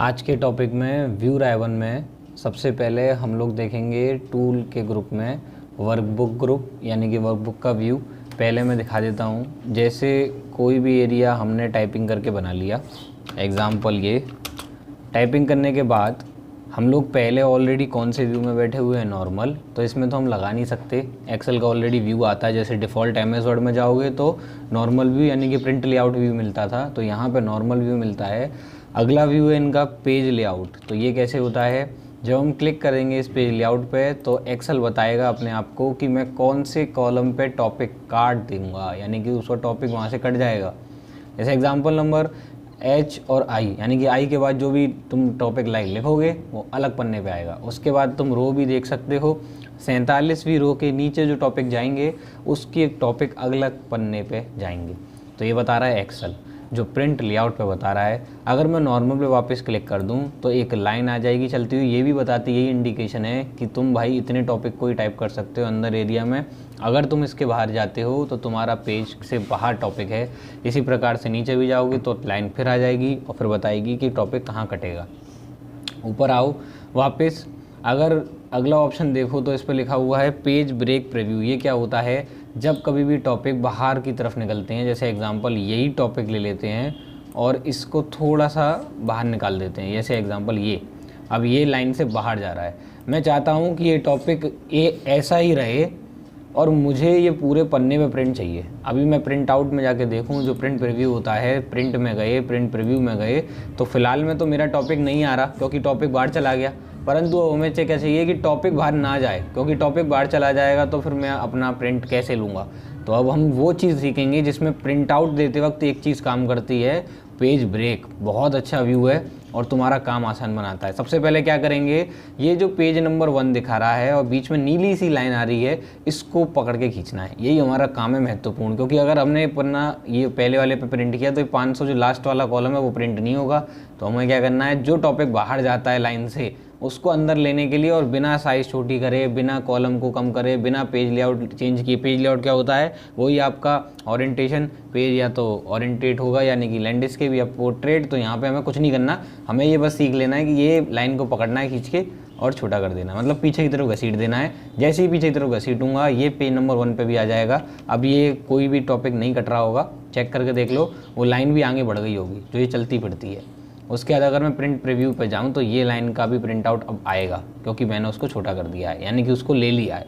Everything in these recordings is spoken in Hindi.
आज के टॉपिक में व्यू राइवन में सबसे पहले हम लोग देखेंगे टूल के ग्रुप में वर्कबुक ग्रुप, यानी कि वर्कबुक का व्यू। पहले मैं दिखा देता हूँ। जैसे कोई भी एरिया हमने टाइपिंग करके बना लिया, एग्ज़ाम्पल ये टाइपिंग करने के बाद हम लोग पहले ऑलरेडी कौन से व्यू में बैठे हुए हैं, नॉर्मल, तो इसमें तो हम लगा नहीं सकते। एक्सेल का ऑलरेडी व्यू आता है। जैसे डिफ़ॉल्ट एमएस वर्ड में जाओगे तो नॉर्मल व्यू यानी कि प्रिंट लेआउट व्यू मिलता था, तो यहाँ पे नॉर्मल व्यू मिलता है। अगला व्यू है इनका पेज लेआउट। तो ये कैसे होता है, जब हम क्लिक करेंगे इस पेज लेआउट पे तो एक्सेल बताएगा अपने आप को कि मैं कौन से कॉलम पे टॉपिक काट दूंगा, यानी कि उसका टॉपिक वहाँ से कट जाएगा। जैसे एग्जांपल नंबर एच और आई, यानी कि आई के बाद जो भी तुम टॉपिक लाइक लिखोगे वो अलग पन्ने पे आएगा। उसके बाद तुम रो भी देख सकते हो, 47वीं रो के नीचे जो टॉपिक जाएंगे उसकी एक टॉपिक अलग पन्ने पे जाएंगे। तो ये बता रहा है एक्सेल, जो प्रिंट लेआउट पे बता रहा है। अगर मैं नॉर्मल पे वापस क्लिक कर दूं तो एक लाइन आ जाएगी चलती हुई, ये भी बताती है, यही इंडिकेशन है कि तुम भाई इतने टॉपिक को ही टाइप कर सकते हो अंदर एरिया में। अगर तुम इसके बाहर जाते हो तो तुम्हारा पेज से बाहर टॉपिक है। इसी प्रकार से नीचे भी जाओगे तो लाइन फिर आ जाएगी और फिर बताएगी कि टॉपिक कहाँ कटेगा। ऊपर आओ वापस, अगर अगला ऑप्शन देखो तो इस पर लिखा हुआ है पेज ब्रेक प्रीव्यू। ये क्या होता है, जब कभी भी टॉपिक बाहर की तरफ निकलते हैं, जैसे एग्जांपल यही टॉपिक ले लेते हैं और इसको थोड़ा सा बाहर निकाल देते हैं, जैसे एग्जांपल ये, अब ये लाइन से बाहर जा रहा है। मैं चाहता हूँ कि ये टॉपिक ये ऐसा ही रहे और मुझे ये पूरे पन्ने पे प्रिंट चाहिए। अभी मैं प्रिंट आउट में जाके देखूँ, जो प्रिंट प्रीव्यू होता है, प्रिंट में गए, प्रिंट प्रीव्यू में गए तो फिलहाल में तो मेरा टॉपिक नहीं आ रहा क्योंकि टॉपिक बाहर चला गया। परंतु हमें क्या चाहिए कि टॉपिक बाहर ना जाए, क्योंकि टॉपिक बाहर चला जाएगा तो फिर मैं अपना प्रिंट कैसे लूँगा। तो अब हम वो चीज़ सीखेंगे जिसमें प्रिंट आउट देते वक्त एक चीज़ काम करती है, पेज ब्रेक। बहुत अच्छा व्यू है और तुम्हारा काम आसान बनाता है। सबसे पहले क्या करेंगे, ये जो पेज नंबर 1 दिखा रहा है और बीच में नीली सी लाइन आ रही है, इसको पकड़ के खींचना है। यही हमारा काम है महत्वपूर्ण, क्योंकि अगर हमने पन्ना ये पहले वाले पे प्रिंट किया तो 500 जो लास्ट वाला कॉलम है वो प्रिंट नहीं होगा। तो हमें क्या करना है, जो टॉपिक बाहर जाता है लाइन से उसको अंदर लेने के लिए, और बिना साइज़ छोटी करे, बिना कॉलम को कम करे, बिना पेज लेआउट चेंज किए। पेज लेआउट क्या होता है, वही आपका ओरिएंटेशन, पेज या तो ओरिएंटेट होगा यानी कि लैंडस्केप या पोर्ट्रेट। तो यहाँ पे हमें कुछ नहीं करना, हमें ये बस सीख लेना है कि ये लाइन को पकड़ना है खींच के और छोटा कर देना, मतलब पीछे की तरफ घसीट देना है। जैसे ही पीछे की तरफ घसीटूंगा ये पेज नंबर 1 पे भी आ जाएगा। अब ये कोई भी टॉपिक नहीं कट रहा होगा, चेक करके देख लो, वो लाइन भी आगे बढ़ गई होगी जो ये चलती फिरती है। उसके बाद अगर मैं प्रिंट प्रीव्यू पे जाऊं तो ये लाइन का भी प्रिंट आउट अब आएगा, क्योंकि मैंने उसको छोटा कर दिया है, यानी कि उसको ले लिया है।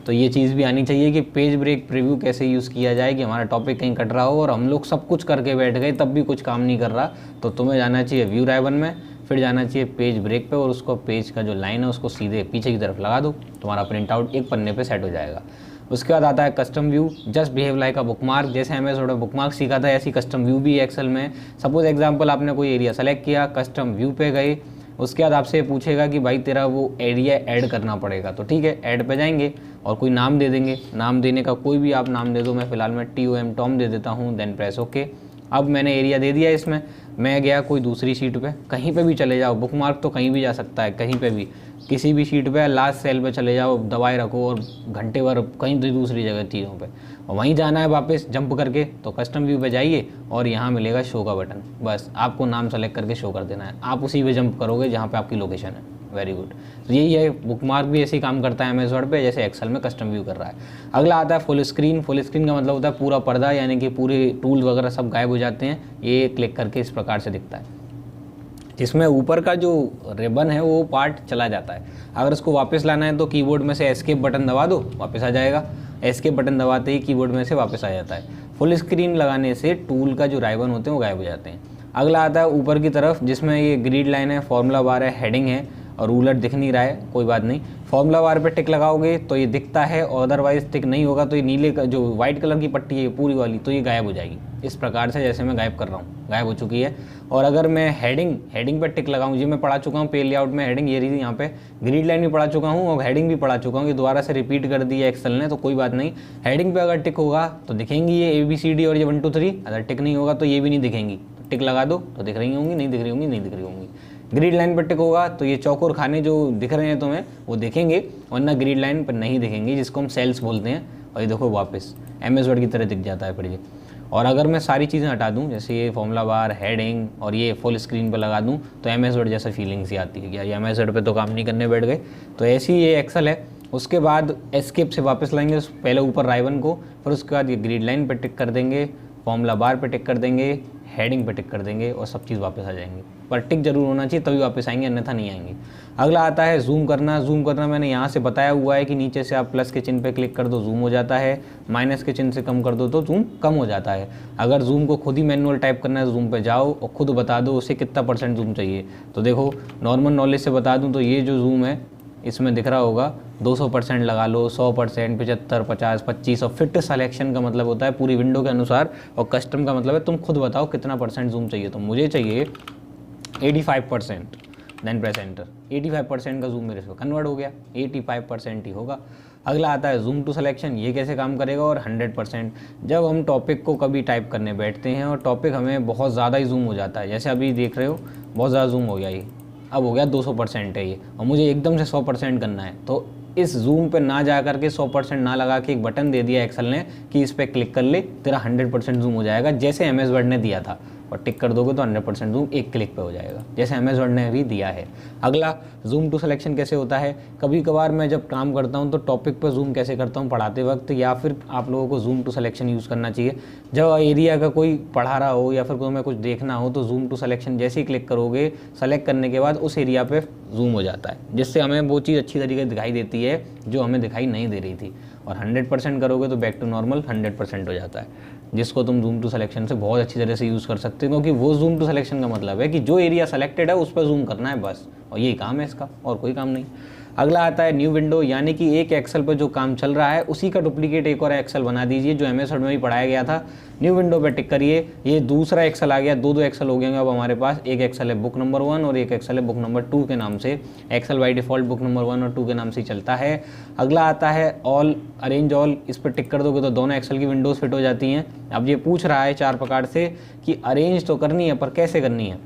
तो ये चीज़ भी आनी चाहिए कि पेज ब्रेक प्रीव्यू कैसे यूज़ किया जाए कि हमारा टॉपिक कहीं कट रहा हो और हम लोग सब कुछ करके बैठ गए तब भी कुछ काम नहीं कर रहा। तो तुम्हें जाना चाहिए व्यू राइवन में, फिर जाना चाहिए पेज ब्रेक पे और उसको पेज का जो लाइन है उसको सीधे पीछे की तरफ लगा दो, तुम्हारा प्रिंट आउट एक पन्ने पे सेट हो जाएगा। उसके बाद आता है custom view, just behave like अ बुकमार्क। जैसे एमएस वर्ड में बुकमार्क सीखा था, ऐसी कस्टम व्यू भी है एक्सेल में। सपोज एग्जांपल आपने कोई एरिया सेलेक्ट किया, कस्टम व्यू पे गए, उसके बाद आपसे पूछेगा कि भाई तेरा वो एरिया ऐड करना पड़ेगा। तो ठीक है, ऐड पे जाएंगे और कोई नाम दे देंगे। नाम देने का कोई भी आप नाम दे दो, मैं फिलहाल मैं TOM टॉम दे देता हूँ, देन प्रेस ओके। अब मैंने एरिया दे दिया इसमें, मैं गया कोई दूसरी शीट पे, कहीं पे भी चले जाओ, बुकमार्क तो कहीं भी जा सकता है, कहीं पे भी, किसी भी शीट पे लास्ट सेल पे चले जाओ, दबाए रखो और घंटे भर कहीं दूसरी जगह चीज़ों पे, और वहीं जाना है वापस जंप करके। तो कस्टम व्यू पे जाइए और यहाँ मिलेगा शो का बटन, बस आपको नाम सेलेक्ट करके शो कर देना है, आप उसी पे जंप करोगे जहाँ पे आपकी लोकेशन है। Very good. तो यही है, बुकमार्क भी ऐसे ही काम करता है एमएस वर्ड पे जैसे एक्सेल में कस्टम व्यू कर रहा है। अगला आता है फुल स्क्रीन। फुल स्क्रीन का मतलब होता है पूरा पर्दा, यानी कि पूरे टूल वगैरह सब गायब हो जाते हैं। ये क्लिक करके इस प्रकार से दिखता है, जिसमें ऊपर का जो रिबन है वो पार्ट चला जाता है। अगर इसको वापस लाना है तो कीबोर्ड में से एस्केप बटन दबा दो, वापस आ जाएगा। एस्केप बटन दबाते ही कीबोर्ड में से वापस आ जाता है। फुल स्क्रीन लगाने से टूल का जो राइबन होते हैं वो गायब हो जाते हैं। अगला आता है ऊपर की तरफ, जिसमें ये ग्रिड लाइन है, फॉर्मूला बार है, हेडिंग है और रूलर दिख नहीं रहा है, कोई बात नहीं। फॉर्मूला बार पे टिक लगाओगे तो ये दिखता है, और अदरवाइज टिक नहीं होगा तो ये नीले का जो व्हाइट कलर की पट्टी है पूरी वाली, तो ये गायब हो जाएगी। इस प्रकार से जैसे मैं गायब कर रहा हूँ, गायब हो चुकी है। और अगर मैं हेडिंग पे टिक लगाऊं, जी मैं पढ़ा चुका हूँ पेज लेआउट में हेडिंग, ये रही यहाँ पे ग्रिड लाइन भी पढ़ा चुका हूँ और हेडिंग भी पढ़ा चुका हूँ, ये दोबारा से रिपीट कर दी है एक्सेल ने, तो कोई बात नहीं। हेडिंग पे अगर टिक होगा तो दिखेंगी ये ABCD और ये 1 2 3, अगर टिक नहीं होगा तो ये भी नहीं दिखेंगी। तो टिक लगा दो तो दिख रही होंगी, नहीं दिख रही होंगी, नहीं दिख रही होंगी। ग्रिड लाइन पर टिक होगा तो ये चौकोर खाने जो दिख रहे हैं तुम्हें वो दिखेंगे, वरना ग्रिड लाइन पर नहीं दिखेंगे, जिसको हम सेल्स बोलते हैं। और ये देखो वापस एमएस वर्ड की तरह दिख जाता है फिर ये। और अगर मैं सारी चीज़ें हटा दूं, जैसे ये फॉर्मूला बार, हेडिंग और ये फुल स्क्रीन पे लगा दूं, तो MS वर्ड जैसा फीलिंग्स ही आती है कि यार MS वर्ड पे तो काम नहीं करने बैठ गए। तो ऐसी ये एक्सेल है। उसके बाद एस्केप से वापस लाएंगे पहले ऊपर राइबन को, फिर उसके बाद ये ग्रिड लाइन पे टिक कर देंगे, फॉर्मूला बार पे टिक कर देंगे, हेडिंग पे टिक कर देंगे और सब चीज़ वापस आ जाएंगी। पर टिक जरूर होना चाहिए तभी वापस आएंगे, अन्यथा नहीं आएंगे। अगला आता है जूम करना। जूम करना मैंने यहाँ से बताया हुआ है कि नीचे से आप प्लस के चिन्ह पे क्लिक कर दो, जूम हो जाता है। माइनस के चिन्ह से कम कर दो तो जूम कम हो जाता है। अगर जूम को खुद ही मैनुअल टाइप करना है, जूम पे जाओ और खुद बता दो उसे कितना % जूम चाहिए। तो देखो नॉर्मल नॉलेज से बता दूँ तो ये जो जूम है इसमें दिख रहा होगा 200% लगा लो, 100%, 75, 50, 25। और फिट सिलेक्शन का मतलब होता है पूरी विंडो के अनुसार, और कस्टम का मतलब है तुम खुद बताओ कितना % जूम चाहिए। तो मुझे चाहिए 85%, देन प्रेस एंटर। 85% का जूम मेरे से कन्वर्ट हो गया, 85% ही होगा। अगला आता है जूम टू सिलेक्शन। ये कैसे काम करेगा? और 100%। जब हम टॉपिक को कभी टाइप करने बैठते हैं और टॉपिक हमें बहुत ज़्यादा ही जूम हो जाता है, जैसे अभी देख रहे हो बहुत ज़्यादा जूम हो गया, ये अब हो गया 200% है ये, और मुझे एकदम से 100% करना है, तो इस जूम पे ना जा करके 100% ना लगा के एक बटन दे दिया एक्सेल ने कि इस पर क्लिक कर ले, तेरा 100% जूम हो जाएगा, जैसे MS वर्ड ने दिया था। और टिक कर दोगे तो 100% जूम एक क्लिक पे हो जाएगा, जैसे MS वर्ड ने भी दिया है। अगला जूम टू सिलेक्शन कैसे होता है? कभी कभार मैं जब काम करता हूँ तो टॉपिक पर जूम कैसे करता हूँ पढ़ाते वक्त, या फिर आप लोगों को जूम टू सिलेक्शन यूज़ करना चाहिए जब एरिया का कोई पढ़ा रहा हो या फिर कोई मैं कुछ देखना हो, तो जूम टू सिलेक्शन जैसे ही क्लिक करोगे, सेलेक्ट करने के बाद उस एरिया पे जूम हो जाता है, जिससे हमें वो चीज़ अच्छी तरीके से दिखाई देती है जो हमें दिखाई नहीं दे रही थी। और 100% करोगे तो बैक टू नॉर्मल 100% हो जाता है, जिसको तुम जूम टू सिलेक्शन से बहुत अच्छी तरह से यूज़ कर सकते हो, क्योंकि वो जूम टू सिलेक्शन का मतलब है कि जो एरिया सेलेक्टेड है उस पर जूम करना है बस, और यही काम है इसका, और कोई काम नहीं। अगला आता है न्यू विंडो, यानी कि एक एक्सेल पर जो काम चल रहा है उसी का डुप्लीकेट एक और एक्सेल बना दीजिए, जो MS वर्ड में भी पढ़ाया गया था। न्यू विंडो पे टिक करिए, ये दूसरा एक्सेल आ गया, दो एक्सेल हो गए अब हमारे पास। एक एक्सेल है बुक नंबर 1 और एक एक्सेल है बुक नंबर 2 के नाम से। Excel by default book number 1 और 2 के नाम से चलता है। अगला आता है ऑल, अरेंज ऑल, इस पर टिक कर दोगे तो दोनों एक्सेल की विंडोज़ फिट हो जाती हैं। अब ये पूछ रहा है 4 प्रकार से कि अरेंज तो करनी है पर कैसे करनी है,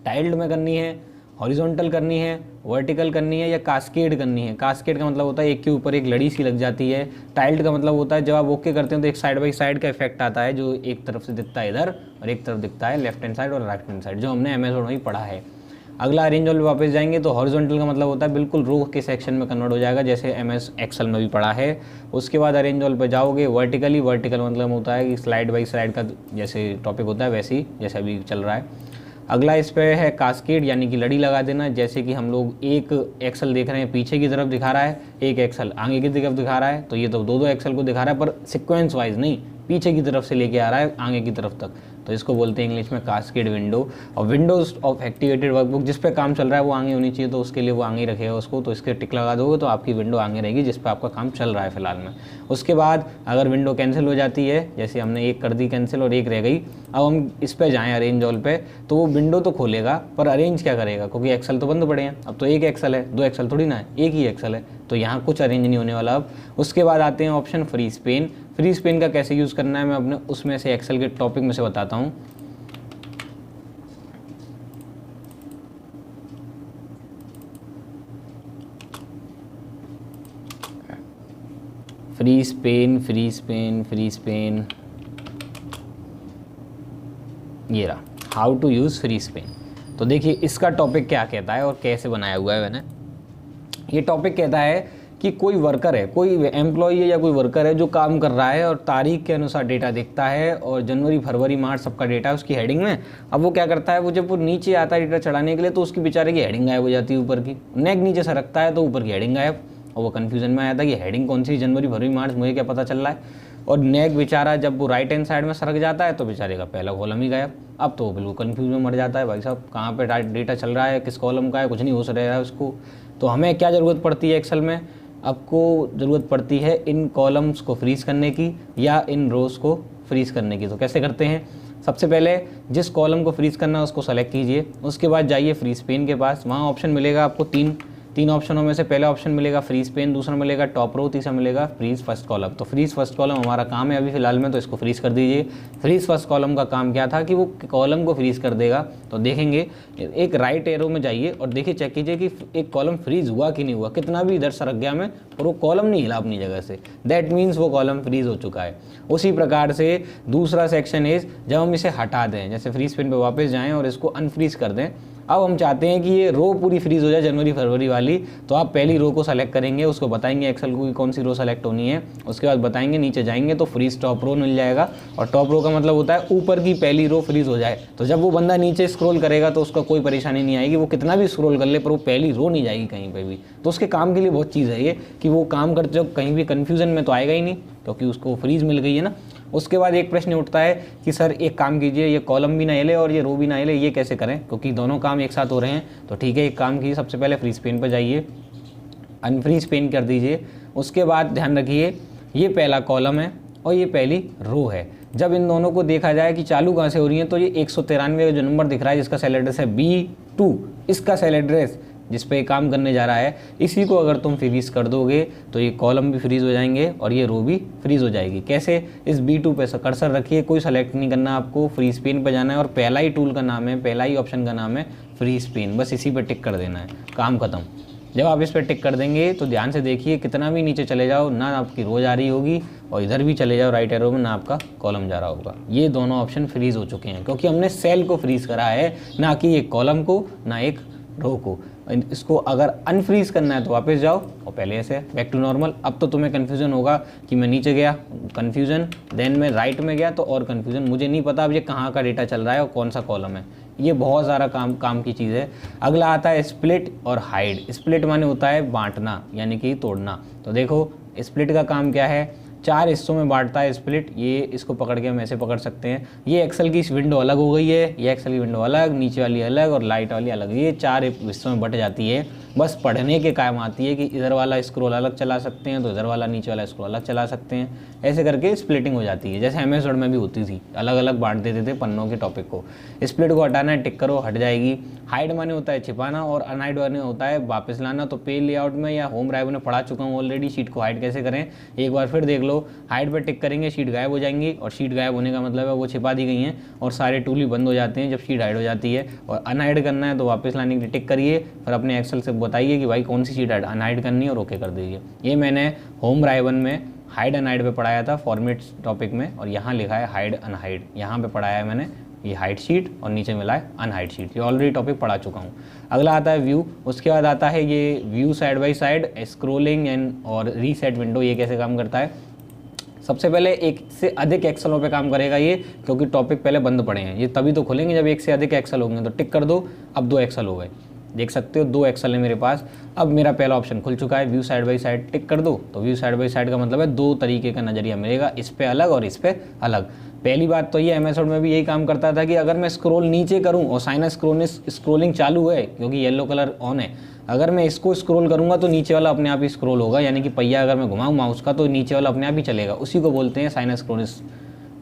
टाइल्ड में करनी है, हॉरिजॉन्टल करनी है, वर्टिकल करनी है, या कास्केड करनी है। कास्केड का मतलब होता है एक के ऊपर एक लड़ी सी लग जाती है। टाइल्ड का मतलब होता है जब आप ओके करते हैं तो एक साइड बाई साइड का इफेक्ट आता है, जो एक तरफ से दिखता है इधर और एक तरफ दिखता है लेफ्ट हैंड साइड और राइट हैंड साइड, जो हमने MS वर्ड में ही पढ़ा है। अगला अरेंज ऑल पे वापस जाएंगे तो हॉरिजॉन्टल का मतलब होता है बिल्कुल रो के सेक्शन में कन्वर्ट हो जाएगा, जैसे MS एक्सेल में भी पढ़ा है। उसके बाद अरेंज ऑल पे जाओगे वर्टिकली, वर्टिकल मतलब होता है कि स्लाइड बाई स्लाइड का जैसे टॉपिक होता है वैसे ही जैसे अभी चल रहा है। अगला इस पे है कास्केड, यानी कि लड़ी लगा देना, जैसे कि हम लोग एक एक्सेल देख रहे हैं पीछे की तरफ दिखा रहा है, एक एक्सेल आगे की तरफ दिखा रहा है, तो ये तो दो एक्सेल को दिखा रहा है पर सिक्वेंस वाइज नहीं, पीछे की तरफ से लेके आ रहा है आगे की तरफ तक, तो इसको बोलते हैं इंग्लिश में कास्केड विंडो। और विंडोज ऑफ एक्टिवेटेड वर्कबुक, जिस पे काम चल रहा है वो आगे होनी चाहिए, तो उसके लिए वो आगे ही रखेगा उसको, तो इसके टिक लगा दोगे तो आपकी विंडो आगे रहेगी जिस पे आपका काम चल रहा है फिलहाल में। उसके बाद अगर विंडो कैंसिल हो जाती है, जैसे हमने एक कर दी कैंसिल और एक रह गई, अब हम इस पे जाएँ अरेंज ऑल पे, तो वो विंडो तो खोलेगा पर अरेंज क्या करेगा, क्योंकि एक्सेल तो बंद पड़े हैं। अब तो एक एक्सेल है, दो एक्सेल थोड़ी ना है, एक ही एक्सेल है, तो यहाँ कुछ अरेंज नहीं होने वाला अब। उसके बाद आते हैं option free pane. Freeze Spain का कैसे यूज़ करना है मैं अपने उसमें से एक्सेल के टॉपिक में से बताता हूँ। Freeze pane, freeze pane, freeze pane, ये रहा, how to use freeze pane. तो देखिए इसका टॉपिक क्या कहता है और कैसे बनाया हुआ है मैंने। ये टॉपिक कहता है कि कोई वर्कर है, कोई एम्प्लॉई है या कोई वर्कर है जो काम कर रहा है और तारीख के अनुसार डेटा देखता है, और जनवरी फरवरी मार्च सबका डेटा है उसकी हेडिंग में। अब वो क्या करता है, वो जब वो नीचे आता है डेटा चढ़ाने के लिए तो उसकी बेचारे की हेडिंग गायब हो जाती है, ऊपर की नेक नीचे सरकता है तो ऊपर की हेडिंग गायब, और वो कन्फ्यूजन में आया था कि हेडिंग कौन सी, जनवरी फरवरी मार्च, मुझे क्या पता चल रहा है। और नेक बेचारा जब वो राइट हैंड साइड में सरक जाता है तो बेचारे का पहला कॉलम ही गायब। अब तो वो बिल्कुल कन्फ्यूज में मर जाता है, भाई साहब कहाँ पे डेटा चल रहा है, किस कॉलम का है, कुछ नहीं हो रहा है उसको। तो हमें क्या ज़रूरत पड़ती है एक्सेल में, आपको ज़रूरत पड़ती है इन कॉलम्स को फ्रीज़ करने की या इन रोज़ को फ्रीज़ करने की। तो कैसे करते हैं, सबसे पहले जिस कॉलम को फ्रीज़ करना है उसको सेलेक्ट कीजिए, उसके बाद जाइए फ्री स्पेन के पास, वहाँ ऑप्शन मिलेगा आपको 3 तीन ऑप्शनों में से पहला ऑप्शन मिलेगा फ्रीज पेन, दूसरा मिलेगा टॉप रो, तीसरा मिलेगा फ्रीज फर्स्ट कॉलम। तो फ्रीज फर्स्ट कॉलम हमारा काम है अभी फिलहाल में, तो इसको फ्रीज कर दीजिए। फ्रीज फर्स्ट कॉलम का काम क्या था कि वो कॉलम को फ्रीज कर देगा। तो देखेंगे एक राइट एरो में जाइए और देखिए चेक कीजिए कि एक कॉलम फ्रीज हुआ कि नहीं हुआ, कितना भी इधर सरक गया मैं और वो कॉलम नहीं हिला अपनी जगह से, दैट मीन्स वो कॉलम फ्रीज हो चुका है। उसी प्रकार से दूसरा सेक्शन इज जब हम इसे हटा दें, जैसे फ्रीज पेन पे वापस जाएं और इसको अनफ्रीज कर दें। अब हम चाहते हैं कि ये रो पूरी फ्रीज हो जाए जनवरी फरवरी वाली, तो आप पहली रो को सेलेक्ट करेंगे, उसको बताएंगे एक्सेल को कि कौन सी रो सेलेक्ट होनी है, उसके बाद बताएंगे नीचे जाएंगे तो फ्रीज टॉप रो मिल जाएगा। और टॉप रो का मतलब होता है ऊपर की पहली रो फ्रीज हो जाए। तो जब वो बंदा नीचे स्क्रॉल करेगा तो उसका कोई परेशानी नहीं आएगी, वो कितना भी स्क्रॉल कर ले पर वो पहली रो नहीं जाएगी कहीं पर भी। तो उसके काम के लिए बहुत चीज़ है ये कि वो काम करते वक्त कहीं भी कन्फ्यूजन में तो आएगा ही नहीं, क्योंकि उसको फ्रीज मिल गई है ना। उसके बाद एक प्रश्न उठता है कि सर एक काम कीजिए, ये कॉलम भी ना हिले और ये रो भी ना हिले, ये कैसे करें, क्योंकि दोनों काम एक साथ हो रहे हैं। तो ठीक है, एक काम कीजिए, सबसे पहले फ्रीज पेन पर जाइए, अनफ्रीज पेन कर दीजिए। उसके बाद ध्यान रखिए ये पहला कॉलम है और ये पहली रो है। जब इन दोनों को देखा जाए कि चालू कहाँ से हो रही है, तो ये 193 का जो नंबर दिख रहा है जिसका सेल एड्रेस है B2, इसका सेल एड्रेस जिस पे काम करने जा रहा है, इसी को अगर तुम फ्रीज कर दोगे तो ये कॉलम भी फ्रीज हो जाएंगे और ये रो भी फ्रीज हो जाएगी। कैसे? इस B2 पे कर्सर रखिए, कोई सेलेक्ट नहीं करना आपको, फ्रीज पेन पे जाना है और पहला ही टूल का नाम है, पहला ही ऑप्शन का नाम है फ्रीज पेन, बस इसी पे टिक कर देना है, काम खत्म। जब आप इस पर टिक कर देंगे तो ध्यान से देखिए कितना भी नीचे चले जाओ ना आपकी रो जा रही होगी और इधर भी चले जाओ राइट एरो में ना आपका कॉलम जा रहा होगा। ये दोनों ऑप्शन फ्रीज हो चुके हैं क्योंकि हमने सेल को फ्रीज करा है, ना कि एक कॉलम को ना एक रो को। इसको अगर अनफ्रीज करना है तो वापस जाओ और पहले ऐसे बैक टू नॉर्मल। अब तो तुम्हें कन्फ्यूजन होगा कि मैं नीचे गया कन्फ्यूजन, देन मैं राइट में गया तो और कन्फ्यूजन, मुझे नहीं पता अब ये कहाँ का डेटा चल रहा है और कौन सा कॉलम है। ये बहुत सारा काम की चीज़ है। अगला आता है स्प्लिट और हाइड। स्प्लिट माने होता है बांटना यानी कि तोड़ना। तो देखो स्प्लिट का काम क्या है, 4 हिस्सों में बांटता है स्प्लिट। ये इसको पकड़ के हम ऐसे पकड़ सकते हैं, ये एक्सेल की विंडो अलग हो गई है, ये एक्सेल की विंडो अलग, नीचे वाली अलग और लाइट वाली अलग, ये 4 हिस्सों में बट जाती है। बस पढ़ने के काम आती है कि इधर वाला स्क्रॉल अलग चला सकते हैं तो इधर वाला नीचे वाला स्क्रॉल अलग चला सकते हैं, ऐसे करके स्प्लिटिंग हो जाती है। जैसे MS वर्ड में भी होती थी, अलग अलग बांट देते थे पन्नों के टॉपिक को। स्प्लिट को हटाना है, टिक करो, हट जाएगी। हाइड माने होता है छिपाना और अनहाइड माने होता है वापस लाना। तो पेज लेआउट में या होम ड्राइव में पढ़ा चुका हूँ ऑलरेडी, शीट को हाइड कैसे करें, एक बार फिर देख लो। हाइड पर टिक करेंगे, शीट गायब हो जाएंगी और शीट गायब होने का मतलब है वो छिपा दी गई हैं और सारे टूल भी बंद हो जाते हैं जब शीट हाइड हो जाती है। और अनहाइड करना है तो वापस लाने के लिए टिक करिए, फिर अपने एक्सेल से बताइए कि भाई कौन सी शीट अनहाइड करनी है और ओके कर दीजिए। ये मैंने होम ड्राइव में हाइड अनहाइड पे पढ़ाया था फॉर्मेट टॉपिक में, और यहाँ लिखा है हाइड अनहाइड, यहाँ पे पढ़ाया है मैंने ये हाइड शीट और नीचे मिला है अनहाइड शीट। ये ऑलरेडी टॉपिक पढ़ा चुका हूँ। अगला आता है व्यू, उसके बाद आता है ये view side by side, scrolling and और रीसेट विंडो। ये कैसे काम करता है, सबसे पहले एक से अधिक एक्सेलों पे काम करेगा ये, क्योंकि टॉपिक पहले बंद पड़े हैं, ये तभी तो खुलेंगे जब एक से अधिक एक्सेल होंगे। तो टिक कर दो, अब 2 एक्सेल हो गए, देख सकते हो 2 एक्सेल है मेरे पास। अब मेरा पहला ऑप्शन खुल चुका है व्यू साइड बाय साइड, टिक कर दो। तो व्यू साइड बाय साइड का मतलब है 2 तरीके का नजरिया मिलेगा, इस पे अलग और इस पे अलग। पहली बात तो ये MS वर्ड में भी यही काम करता था कि अगर मैं स्क्रॉल नीचे करूं और साइनस स्क्रोलिंग चालू है क्योंकि येलो कलर ऑन है, अगर मैं इसको स्क्रॉल करूंगा तो नीचे वाला अपने आप ही स्क्रॉल होगा, यानी कि पहिया अगर मैं घुमाऊं माउस का तो नीचे वाला अपने आप ही चलेगा, उसी को बोलते हैं साइनस स्क्रोलिस।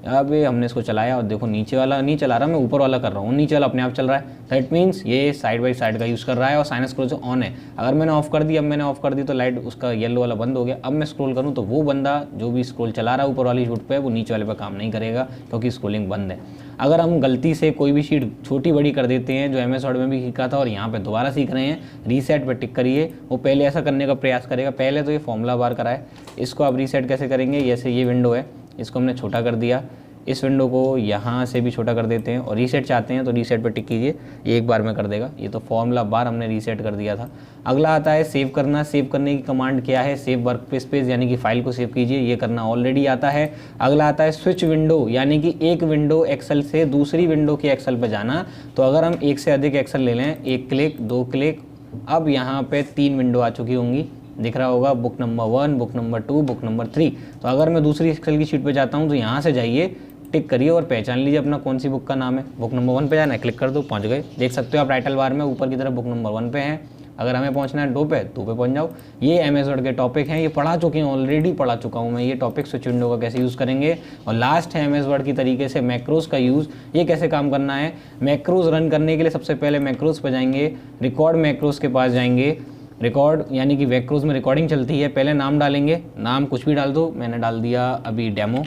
अब हमने इसको चलाया और देखो नीचे वाला नहीं चला रहा, मैं ऊपर वाला कर रहा हूँ, नीचे वाला अपने आप चल रहा है। दैट मीन्स ये साइड बाय साइड का यूज़ कर रहा है और साइनस स्क्रॉल ऑन है। अगर मैंने ऑफ कर दी, अब मैंने ऑफ कर दी तो लाइट उसका येलो वाला बंद हो गया। अब मैं स्क्रॉल करूँ तो वो बंदा जो भी स्क्रॉल चला रहा है ऊपर वाली शीट पे, वो नीचे वाले पे काम नहीं करेगा क्योंकि स्क्रॉलिंग बंद है। अगर हम गलती से कोई भी शीट छोटी बड़ी कर देते हैं, जो MS वर्ड में भी सीखा था और यहाँ पे दोबारा सीख रहे हैं, रीसेट पे टिक करिए। वो पहले ऐसा करने का प्रयास करेगा, पहले तो ये फॉर्मूला बार कराए, इसको आप रीसेट कैसे करेंगे, जैसे ये विंडो है इसको हमने छोटा कर दिया, इस विंडो को यहाँ से भी छोटा कर देते हैं और रीसेट चाहते हैं तो रीसेट पे टिक कीजिए, ये एक बार में कर देगा। ये तो फॉर्मूला बार हमने रीसेट कर दिया था। अगला आता है सेव करना। सेव करने की कमांड क्या है, सेव वर्कस्पेस पेज, यानी कि फाइल को सेव कीजिए, ये करना ऑलरेडी आता है। अगला आता है स्विच विंडो, यानी कि एक विंडो एक्सेल से दूसरी विंडो के एक्सेल पर जाना। तो अगर हम एक से अधिक एक्सेल ले लें, 1 क्लिक 2 क्लिक, अब यहाँ पे 3 विंडो आ चुकी होंगी, दिख रहा होगा book number 1, book number 2, book number 3। तो अगर मैं दूसरी एक्सेल की शीट पे जाता हूँ तो यहाँ से जाइए, टिक करिए और पहचान लीजिए अपना कौन सी बुक का नाम है। बुक नंबर 1 पे जाना है, क्लिक कर दो, पहुँच गए। देख सकते हो आप टाइटल बार में ऊपर की तरफ बुक नंबर 1 पे है। अगर हमें पहुंचना है 2 पे, 2 पे पहुंच जाओ। ये MS वर्ड के टॉपिक हैं, ये पढ़ा चुके हैं, ऑलरेडी पढ़ा चुका हूँ मैं ये टॉपिक, स्विच विंडो का कैसे यूज़ करेंगे। और लास्ट है MS वर्ड की तरीके से मैक्रोज का यूज़, ये कैसे काम करना है। मैक्रोज रन करने के लिए सबसे पहले मैक्रोज पर जाएंगे, रिकॉर्ड मैक्रोज के पास जाएंगे। रिकॉर्ड यानी कि मैक्रोज में रिकॉर्डिंग चलती है, पहले नाम डालेंगे, नाम कुछ भी डाल दो, मैंने डाल दिया अभी डेमो।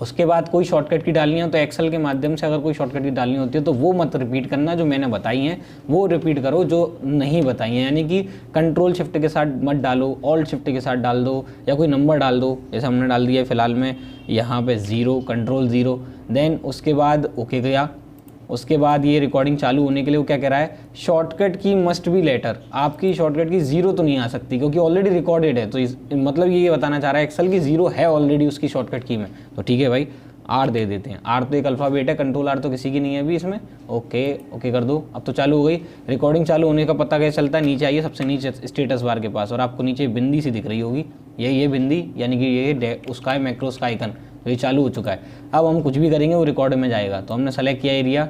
उसके बाद कोई शॉर्टकट की डालनी है तो एक्सेल के माध्यम से अगर कोई शॉर्टकट की डालनी होती है तो वो मत रिपीट करना, जो मैंने बताई हैं वो रिपीट करो, जो नहीं बताई हैं। यानी कि कंट्रोल शिफ्ट के साथ मत डालो, ऑल्ट शिफ्ट के साथ डाल दो या कोई नंबर डाल दो, जैसे हमने डाल दिया फिलहाल में यहाँ पे 0, कंट्रोल 0। देन उसके बाद ओके गया। उसके बाद ये रिकॉर्डिंग चालू होने के लिए वो क्या कह रहा है, शॉर्टकट की मस्ट बी लेटर, आपकी शॉर्टकट की 0 तो नहीं आ सकती क्योंकि ऑलरेडी रिकॉर्डेड है। तो मतलब ये बताना चाह रहा है एक्सेल की 0 है ऑलरेडी उसकी शॉर्टकट की में। तो ठीक है भाई, आर दे देते हैं। आर तो एक अल्फ़ाबेट है, कंट्रोल आर तो किसी की नहीं है अभी इसमें। ओके ओके कर दो। अब तो चालू हो गई रिकॉर्डिंग। चालू होने का पता कैसे चलता है, नीचे आइए सबसे नीचे स्टेटस बार के पास और आपको नीचे बिंदी सी दिख रही होगी, ये बिंदी यानी कि ये उसका है मैक्रोस का आइकन, तो ये चालू हो चुका है। अब हम कुछ भी करेंगे वो रिकॉर्ड में जाएगा। तो हमने सेलेक्ट किया एरिया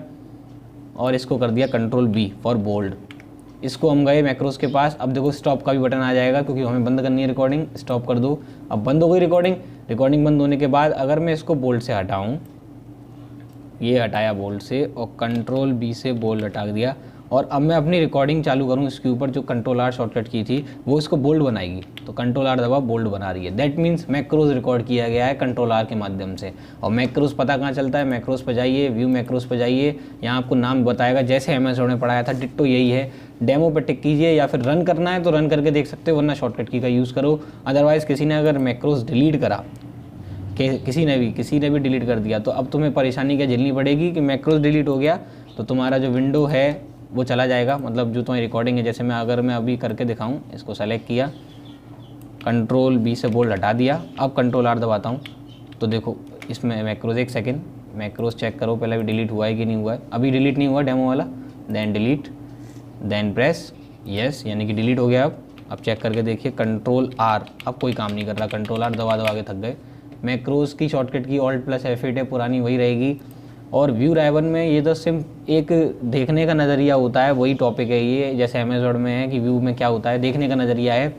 और इसको कर दिया कंट्रोल B फॉर बोल्ड। इसको हम गए मैक्रोस के पास। अब देखो स्टॉप का भी बटन आ जाएगा क्योंकि हमें बंद करनी है रिकॉर्डिंग। स्टॉप कर दो। अब बंद हो गई रिकॉर्डिंग। रिकॉर्डिंग बंद होने के बाद अगर मैं इसको बोल्ड से हटाऊं, ये हटाया बोल्ड से और कंट्रोल B से बोल्ड हटा दिया, और अब मैं अपनी रिकॉर्डिंग चालू करूं इसके ऊपर, जो कंट्रोल आर शॉर्टकट की थी वो इसको बोल्ड बनाएगी। तो कंट्रोल आर दबा, बोल्ड बना रही है। दैट मीन्स मैक्रोज रिकॉर्ड किया गया है कंट्रोल आर के माध्यम से। और मैक्रोज पता कहाँ चलता है, मैक्रोज पर जाइए, व्यू मैक्रोज पर जाइए, यहाँ आपको नाम बताएगा जैसे अमेज़न ने पढ़ाया था डिट्टो यही है। डेमो पर टिक कीजिए या फिर रन करना है तो रन करके देख सकते हो, वरना शॉर्टकट की का यूज़ करो। अदरवाइज़ किसी ने अगर मैक्रोज डिलीट करा, किसी ने भी डिलीट कर दिया, तो अब तुम्हें परेशानी क्या झेलनी पड़ेगी कि मैक्रोज डिलीट हो गया तो तुम्हारा जो विंडो है वो चला जाएगा, मतलब जो तुम्हारी रिकॉर्डिंग है। जैसे मैं अभी करके दिखाऊं, इसको सेलेक्ट किया, कंट्रोल B से बोल्ड हटा दिया, अब कंट्रोल R दबाता हूं तो देखो इसमें मैक्रोज, एक सेकेंड मैक्रोज चेक करो पहले भी डिलीट हुआ है कि नहीं हुआ है। अभी डिलीट नहीं हुआ डेमो वाला। Then delete, then press yes, यानी कि डिलीट हो गया। अब चेक करके देखिए कंट्रोल R, अब कोई काम नहीं कर रहा। कंट्रोल R दबा के थक गए। मैक्रोज की शॉर्टकट की Alt+F8 है, पुरानी वही रहेगी। और व्यू राइवन में ये तो सिर्फ एक देखने का नज़रिया होता है, वही टॉपिक है ये। जैसे अमेज़न में है कि व्यू में क्या होता है, देखने का नज़रिया है,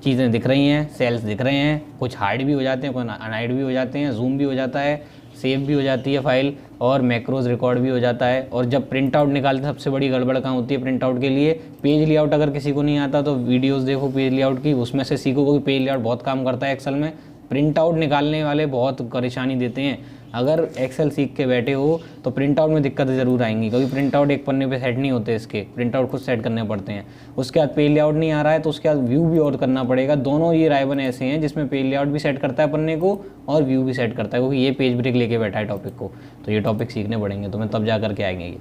चीज़ें दिख रही हैं, सेल्स दिख रहे हैं, कुछ हाइड भी हो जाते हैं, कुछ अनहाइड भी हो जाते हैं, जूम भी हो जाता है, सेव भी हो जाती है फाइल, और मैक्रोज रिकॉर्ड भी हो जाता है। और जब प्रिंट आउट निकालते हैं सबसे बड़ी गड़बड़ कहाँ होती है प्रिंट आउट के लिए, पेज लेआउट। अगर किसी को नहीं आता तो वीडियोज़ देखो पेज लेआउट की, उसमें से सीखो, क्योंकि पेज लेआउट बहुत काम करता है एक्सेल में। प्रिंट आउट निकालने वाले बहुत परेशानी देते हैं। अगर एक्सेल सीख के बैठे हो तो प्रिंट आउट में दिक्कतें ज़रूर आएंगी, क्योंकि प्रिंट आउट एक पन्ने पे सेट नहीं होते, इसके प्रिंट आउट खुद सेट करने पड़ते हैं। उसके बाद पेज लेआउट नहीं आ रहा है तो उसके बाद व्यू भी और करना पड़ेगा। दोनों ये राइवन ऐसे हैं जिसमें पेज लेआउट भी सेट करता है पन्ने को और व्यू भी सेट करता है, क्योंकि ये पेज ब्रेक लेके बैठा है टॉपिक को। तो ये टॉपिक सीखने पड़ेंगे तुम्हें, तब जा करके आएंगे ये।